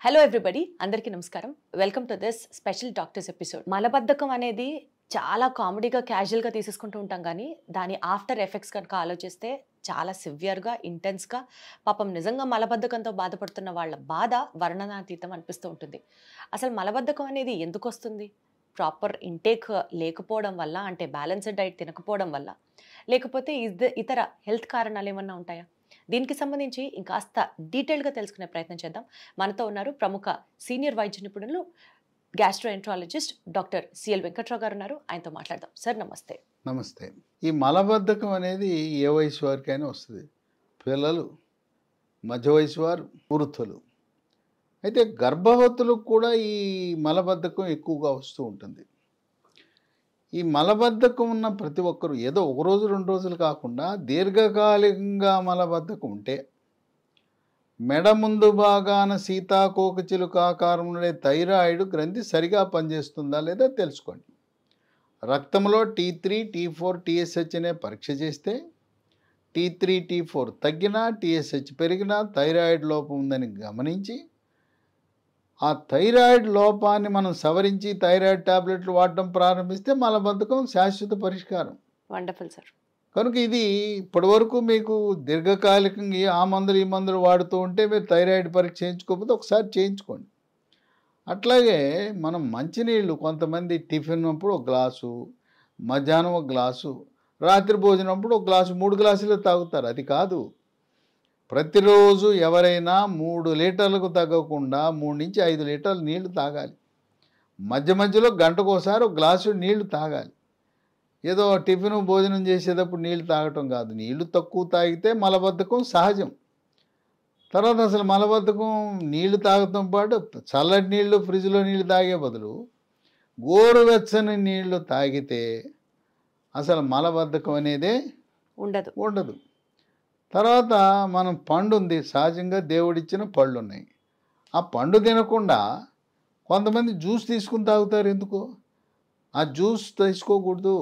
Hello everybody, అందరికీ నమస్కారం. Welcome to this special doctors episode. మలబద్ధకం అనేది చాలా కామెడీగా క్యాజువల్గా తీసేసుకుంటూ ఉంటాం, కానీ దాని ఆఫ్టర్ ఎఫెక్ట్స్ కనుక ఆలోచిస్తే చాలా సివియర్గా, ఇంటెన్స్గా, పాపం నిజంగా మలబద్ధకంతో బాధపడుతున్న వాళ్ళ బాధ వర్ణనాతీతం అనిపిస్తూ ఉంటుంది. అసలు మలబద్ధకం అనేది ఎందుకు వస్తుంది? ప్రాపర్ ఇంటేక్ లేకపోవడం వల్ల, అంటే బ్యాలెన్స్డ్ డైట్ తినకపోవడం వల్ల, లేకపోతే ఇతర హెల్త్ కారణాలు ఏమన్నా ఉంటాయా? దీనికి సంబంధించి ఇంకాస్త డీటెయిల్గా తెలుసుకునే ప్రయత్నం చేద్దాం. మనతో ఉన్నారు ప్రముఖ సీనియర్ వైద్య నిపుణులు, గ్యాస్ట్రోఎంట్రాలజిస్ట్ డాక్టర్ సిఎల్ వెంకట్రావు గారు ఉన్నారు. ఆయనతో మాట్లాడదాం. సార్ నమస్తే. నమస్తే. ఈ మలబద్ధకం అనేది ఏ వయసు వారికైనా వస్తుంది. పిల్లలు, మధ్య వయసు వారు, వృద్ధులు. అయితే గర్భవతులకు కూడా ఈ మలబద్ధకం ఎక్కువగా వస్తూ ఉంటుంది. ఈ మలబద్ధకం ఉన్న ప్రతి ఒక్కరు ఏదో ఒక రోజు 2 రోజులు కాకుండా దీర్ఘకాలికంగా మలబద్ధకం ఉంటే మెడ ముందు భాగాన సీతాకోకచిలుక ఆకారం ఉండే థైరాయిడ్ గ్రంథి సరిగా పనిచేస్తుందా లేదా తెలుసుకోండి. రక్తంలో T3, T4, TSH అనే పరీక్ష చేస్తే T3, T4 తగ్గినా, TSH పెరిగినా థైరాయిడ్ లోపం ఉందని గమనించి ఆ థైరాయిడ్ లోపాన్ని మనం సవరించి థైరాయిడ్ టాబ్లెట్లు వాడటం ప్రారంభిస్తే మలబద్ధకం శాశ్వత పరిష్కారం. Wonderful sir. కనుక ఇది ఇప్పటివరకు మీకు దీర్ఘకాలికంగా ఆ మందులు ఈ మందులు వాడుతూ ఉంటే మీరు థైరాయిడ్ పరీక్ష చేయించుకోకపోతే ఒకసారి చేయించుకోండి. అట్లాగే మనం మంచినీళ్ళు కొంతమంది టిఫిన్ అప్పుడు ఒక గ్లాసు, మధ్యాహ్నం ఒక గ్లాసు, రాత్రి భోజనం అప్పుడు ఒక గ్లాసు, 3 గ్లాసులు తాగుతారు. అది కాదు. ప్రతిరోజు ఎవరైనా 3 లీటర్లకు తగ్గకుండా 3 నుంచి 5 లీటర్లు నీళ్లు తాగాలి. మధ్య మధ్యలో గంటకోసారి ఒక గ్లాసు నీళ్లు తాగాలి. ఏదో టిఫిన్ భోజనం చేసేటప్పుడు నీళ్లు తాగటం కాదు. నీళ్లు తక్కువ తాగితే మలబద్ధకం సహజం. తర్వాత అసలు మలబద్ధకం నీళ్లు తాగటం పాటు చల్లటి నీళ్లు, ఫ్రిడ్జ్లో నీళ్లు తాగే బదులు గోరువెచ్చని నీళ్లు తాగితే అసలు మలబద్ధకం అనేదే ఉండదు. తర్వాత మనం పండు ఉంది, సహజంగా దేవుడిచ్చిన పళ్ళు ఉన్నాయి. ఆ పండు తినకుండా కొంతమంది జ్యూస్ తీసుకుని తాగుతారు. ఎందుకు? ఆ జ్యూస్ తీసుకోకూడదు.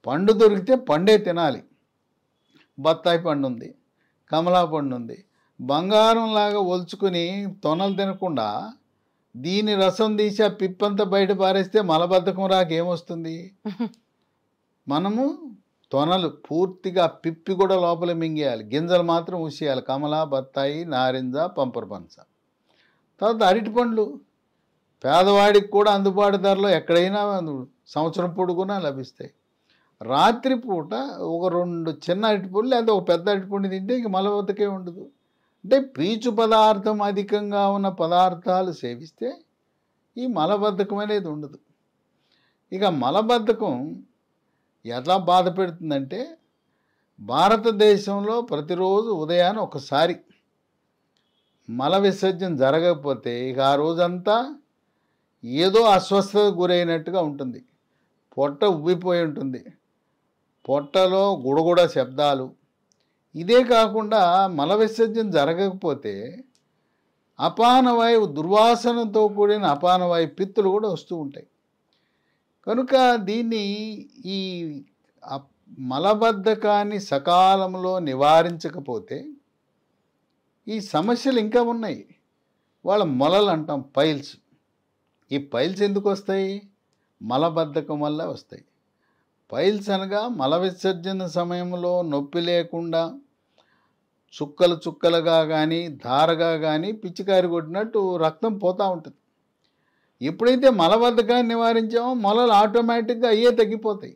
పండు దొరికితే పండే తినాలి. బత్తాయి పండు ఉంది, కమలా పండు ఉంది, బంగారంలాగా ఒలుచుకుని తొనలు తినకుండా దీని రసం తీసి ఆ పిప్పంతా బయట పారేస్తే మలబద్ధకం రాకేమొస్తుంది? మనము తొనలు పూర్తిగా పిప్పి కూడా లోపల మింగేయాలి, గింజలు మాత్రం ఊసేయాలి. కమలా, బత్తాయి, నారింజ, పంపరపనస. తర్వాత అరటి పండ్లు పేదవాడికి కూడా అందుబాటు ధరలో ఎక్కడైనా సంవత్సరం పొడుగునా లభిస్తాయి. రాత్రిపూట ఒక 2 చిన్న అరటిపండ్లు లేదా ఒక పెద్ద అరటిపండు తింటే ఇంక మలబద్ధకే ఉండదు. అంటే పీచు పదార్థం అధికంగా ఉన్న పదార్థాలు సేవిస్తే ఈ మలబద్ధకం అనేది ఉండదు. ఇక మలబద్ధకం ఎలా బాధ పెడుతుందంటే, భారతదేశంలో ప్రతిరోజు ఉదయాన్నే ఒకసారి మల విసర్జన జరగకపోతే ఇక ఆ రోజంతా ఏదో అస్వస్థతకు గురైనట్టుగా ఉంటుంది. పొట్ట ఉబ్బిపోయి ఉంటుంది, పొట్టలో గుడగుడ శబ్దాలు. ఇదే కాకుండా మల విసర్జన జరగకపోతే అపానవాయువు, దుర్వాసనతో కూడిన అపానవాయు పిత్తులు కూడా వస్తూ ఉంటాయి. కనుక దీన్ని ఈ మలబద్ధకాన్ని సకాలంలో నివారించకపోతే ఈ సమస్యలు ఇంకా ఉన్నాయి. వాళ్ళ మొలలు అంటాం, పైల్స్. ఈ పైల్స్ ఎందుకు వస్తాయి? మలబద్ధకం వల్ల వస్తాయి. పైల్స్ అనగా మల విసర్జన సమయంలో నొప్పి లేకుండా చుక్కలు చుక్కలుగా కానీ ధారగా కానీ పిచ్చికారి కొట్టినట్టు రక్తం పోతూ ఉంటుంది. ఎప్పుడైతే మలబద్ధకాన్ని నివారించామో మొలలు ఆటోమేటిక్గా అయ్యే తగ్గిపోతాయి.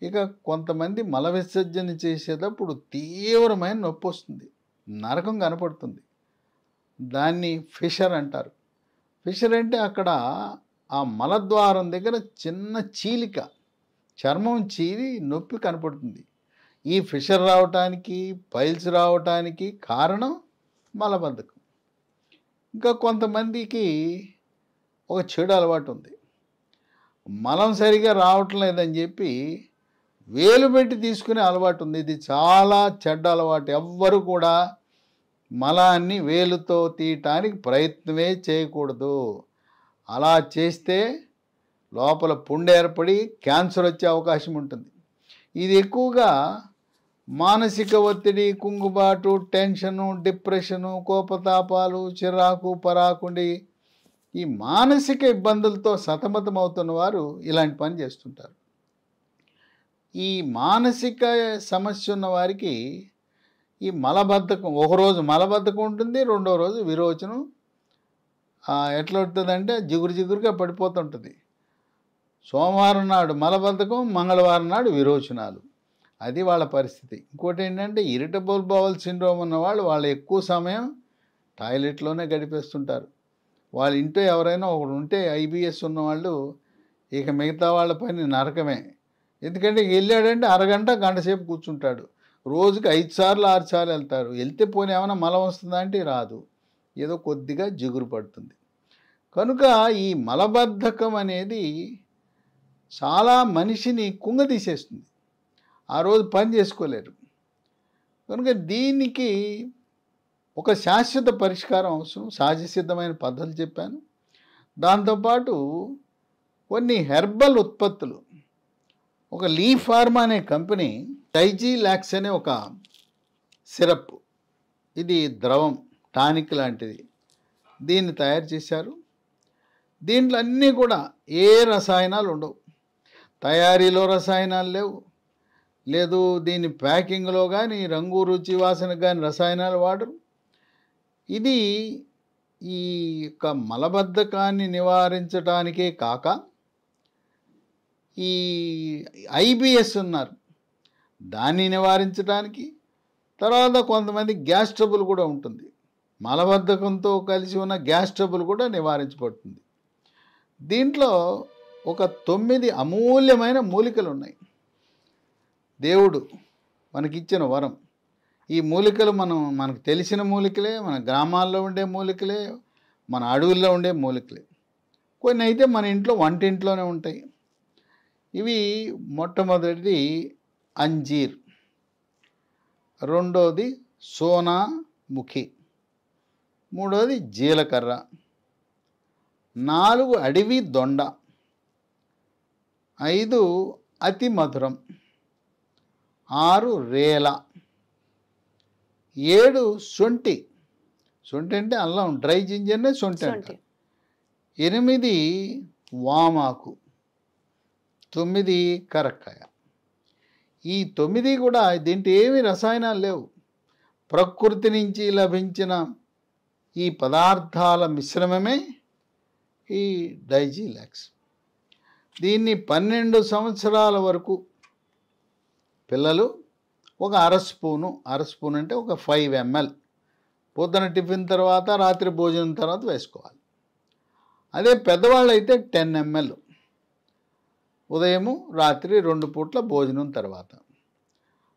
ఇక కొంతమంది మల విసర్జన చేసేటప్పుడు తీవ్రమైన నొప్పి వస్తుంది, నరకం కనపడుతుంది. దాన్ని ఫిషర్ అంటారు. ఫిషర్ అంటే అక్కడ ఆ మలద్వారం దగ్గర చిన్న చీలిక, చర్మం చీలి నొప్పి కనపడుతుంది. ఈ ఫిషర్ రావటానికి, పైల్స్ రావటానికి కారణం మలబద్ధకం. ఇంకా కొంతమందికి ఒక చెడు అలవాటు ఉంది. మలం సరిగా రావటం లేదని చెప్పి వేలు పెట్టి తీసుకునే అలవాటు ఉంది. ఇది చాలా చెడ్డ అలవాటు. ఎవ్వరు కూడా మలాన్ని వేలుతో తీయటానికి ప్రయత్నమే చేయకూడదు. అలా చేస్తే లోపల పుండు ఏర్పడి క్యాన్సర్ వచ్చే అవకాశం ఉంటుంది. ఇది ఎక్కువగా మానసిక ఒత్తిడి, కుంగుబాటు, టెన్షను, డిప్రెషను, కోపతాపాలు, చిరాకు, పరాకుండి ఈ మానసిక ఇబ్బందులతో సతమతమవుతున్న వారు ఇలాంటి పని చేస్తుంటారు. ఈ మానసిక సమస్య ఉన్న వారికి ఈ మలబద్ధకం, ఒకరోజు మలబద్ధకం ఉంటుంది, రెండో రోజు విరోచనం. ఎట్లా ఉంటుందంటే జిగురుగా పడిపోతుంటుంది. సోమవారం నాడు మలబద్ధకం, మంగళవారం నాడు విరోచనాలు. అది వాళ్ళ పరిస్థితి. ఇంకోటి ఏంటంటే ఇరిటబుల్ బౌల్ సిండ్రోమ్ ఉన్న వాళ్ళు ఎక్కువ సమయం టాయిలెట్లోనే గడిపేస్తుంటారు. వాళ్ళ ఇంట్లో ఎవరైనా ఒకడు ఉంటే ఐబిఎస్ ఉన్నవాళ్ళు ఇక మిగతా వాళ్ళ పని నరకమే. ఎందుకంటే వెళ్ళాడంటే అరగంట గంట సేపు కూర్చుంటాడు. రోజుకి 5 సార్లు 6 సార్లు వెళ్తారు. వెళ్తే పోనీ ఏమైనా మలం వస్తుందా అంటే రాదు, ఏదో కొద్దిగా జిగురు పడుతుంది. కనుక ఈ మలబద్ధకం అనేది చాలా మనిషిని కుంగదీసేస్తుంది. ఆ రోజు పని చేసుకోలేరు. కనుక దీనికి ఒక శాశ్వత పరిష్కారం అవసరం. సహజ సిద్ధమైన పద్ధతులు చెప్పాను. దాంతోపాటు కొన్ని హెర్బల్ ఉత్పత్తులు, ఒక లీ ఫార్మా అనే కంపెనీ డైజీలాక్స్ అనే ఒక సిరప్, ఇది ద్రవం, టానిక్ లాంటిది, దీన్ని తయారు చేశారు. దీంట్లో అన్నీ కూడా ఏ రసాయనాలు ఉండవు. తయారీలో రసాయనాలు లేవు, లేదు దీని ప్యాకింగ్లో కానీ రంగు రుచి వాసనకు కానీ రసాయనాలు వాడరు. ఇది ఈ యొక్క మలబద్ధకాన్ని నివారించడానికే కాక ఈ ఐబిఎస్ ఉన్నారు దాన్ని నివారించడానికి, తర్వాత కొంతమంది గ్యాస్ ట్రబుల్ కూడా ఉంటుంది. మలబద్ధకంతో కలిసి ఉన్న గ్యాస్ ట్రబుల్ కూడా నివారించబడుతుంది. దీంట్లో ఒక 9 అమూల్యమైన మూలికలు ఉన్నాయి. దేవుడు మనకిచ్చిన వరం. ఈ మూలికలు మనకు తెలిసిన మూలికలే, మన గ్రామాల్లో ఉండే మూలికలే, మన అడవుల్లో ఉండే మూలికలే. కొన్ని అయితే మన ఇంట్లో వంటింట్లోనే ఉంటాయి. ఇవి మొట్టమొదటిది అంజీర్, రెండోది సోనాముఖి, మూడోది జీలకర్ర, 4 అడవి దొండ, 5 అతి మధురం, 6 రేల, 7 శొంఠి అంటే అల్లం, డ్రై జింజర్నే శొంఠి అంటారు, 8 వామాకు, 9 కరక్కాయ. ఈ 9 కూడా దీంట్లో ఏమి రసాయనాలు లేవు. ప్రకృతి నుంచి లభించిన ఈ పదార్థాల మిశ్రమమే ఈ డైజీలాక్స్. దీన్ని 12 సంవత్సరాల వరకు పిల్లలు ఒక అర స్పూన్ అంటే ఒక 5 ml పొద్దున టిఫిన్ తర్వాత, రాత్రి భోజనం తర్వాత వేసుకోవాలి. అదే పెద్దవాళ్ళు అయితే 10 ml ఉదయము రాత్రి 2 పూట్ల భోజనం తర్వాత.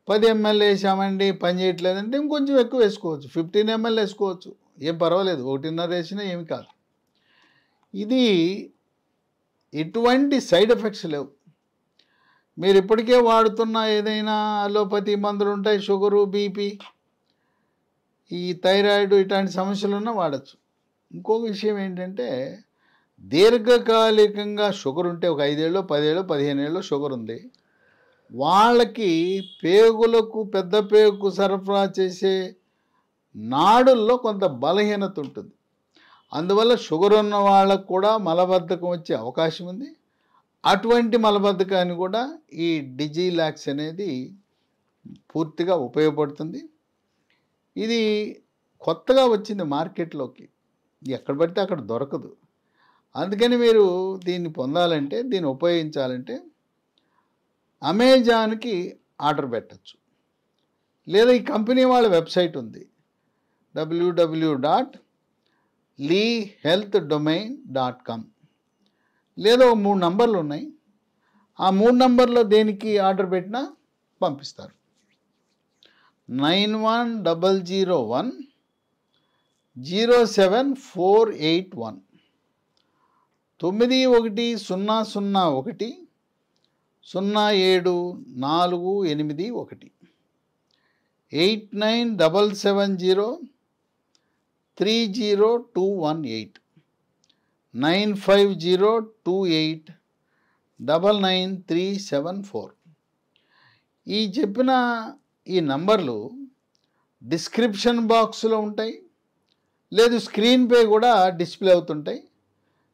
10 ml వేసామండి పని చేయట్లేదంటే ఇంకొంచెం ఎక్కువ వేసుకోవచ్చు, 15 ml వేసుకోవచ్చు, ఏం పర్వాలేదు, 1.5 వేసినా ఏమి కాదు. ఇది ఎటువంటి సైడ్ ఎఫెక్ట్స్ లేవు. మీరు ఇప్పటికే వాడుతున్న ఏదైనా అలోపతి మందులు ఉంటాయి, షుగరు, బీపీ, ఈ థైరాయిడ్, ఇట్లాంటి సమస్యలు ఉన్నా వాడచ్చు. ఇంకొక విషయం ఏంటంటే దీర్ఘకాలికంగా షుగర్ ఉంటే, ఒక 5 ఏళ్ళు 10 ఏళ్ళు 15 ఏళ్ళు షుగర్ ఉంది, వాళ్ళకి పేగులకు, పెద్ద పేగుకు సరఫరా చేసే నాడుల్లో కొంత బలహీనత ఉంటుంది. అందువల్ల షుగర్ ఉన్న వాళ్ళకు కూడా మలబద్ధకం వచ్చే అవకాశం ఉంది. అటువంటి మలబద్ధకాన్ని కూడా ఈ డిజీలాక్స్ అనేది పూర్తిగా ఉపయోగపడుతుంది. ఇది కొత్తగా వచ్చింది మార్కెట్లోకి, ఎక్కడ పడితే అక్కడ దొరకదు. అందుకని మీరు దీన్ని పొందాలంటే, దీన్ని ఉపయోగించాలంటే అమెజాన్కి ఆర్డర్ పెట్టచ్చు, లేదా ఈ కంపెనీ వాళ్ళ వెబ్సైట్ ఉంది www.leehealthdomain.com, లేదా 3 నంబర్లు ఉన్నాయి. ఆ 3 నంబర్లో దేనికి ఆర్డర్ పెట్టినా పంపిస్తారు. 9100107481 9100107481 8977030218 9502899374. ఈ చెప్పిన ఈ నంబర్లు డిస్క్రిప్షన్ బాక్స్లో ఉంటాయి, లేదు స్క్రీన్పై కూడా డిస్ప్లే అవుతుంటాయి.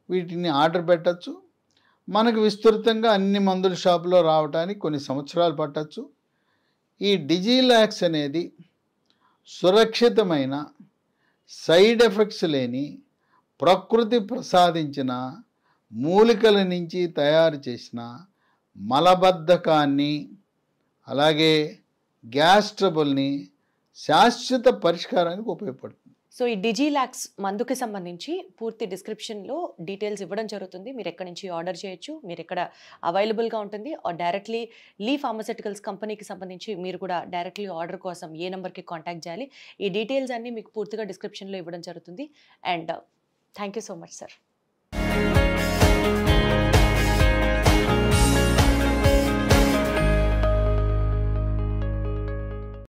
వీటిని ఆర్డర్ పెట్టచ్చు. మనకు విస్తృతంగా అన్ని మందుల షాపులో రావడానికి కొన్ని సంవత్సరాలు పట్టచ్చు. ఈ డిజిలాక్స్ అనేది సురక్షితమైన, సైడ్ ఎఫెక్ట్స్ లేని, ప్రకృతి ప్రసాదించిన మూలికల నుంచి తయారు చేసిన మలబద్ధకాన్ని, అలాగే గ్యాస్ ట్రబుల్ని శాశ్వత పరిష్కారానికి ఉపయోగపడుతుంది. సో ఈ డిజిలాక్స్ మందుకి సంబంధించి పూర్తి డిస్క్రిప్షన్లో డీటెయిల్స్ ఇవ్వడం జరుగుతుంది. మీరు ఎక్కడి నుంచి ఆర్డర్ చేయొచ్చు, మీరు ఎక్కడ అవైలబుల్గా ఉంటుంది, డైరెక్ట్లీ లీ ఫార్మస్యూటికల్స్ కంపెనీకి సంబంధించి మీరు కూడా డైరెక్ట్లీ ఆర్డర్ కోసం ఏ నెంబర్కి కాంటాక్ట్ చేయాలి, ఈ డీటెయిల్స్ అన్నీ మీకు పూర్తిగా డిస్క్రిప్షన్లో ఇవ్వడం జరుగుతుంది. And thank you so much sir.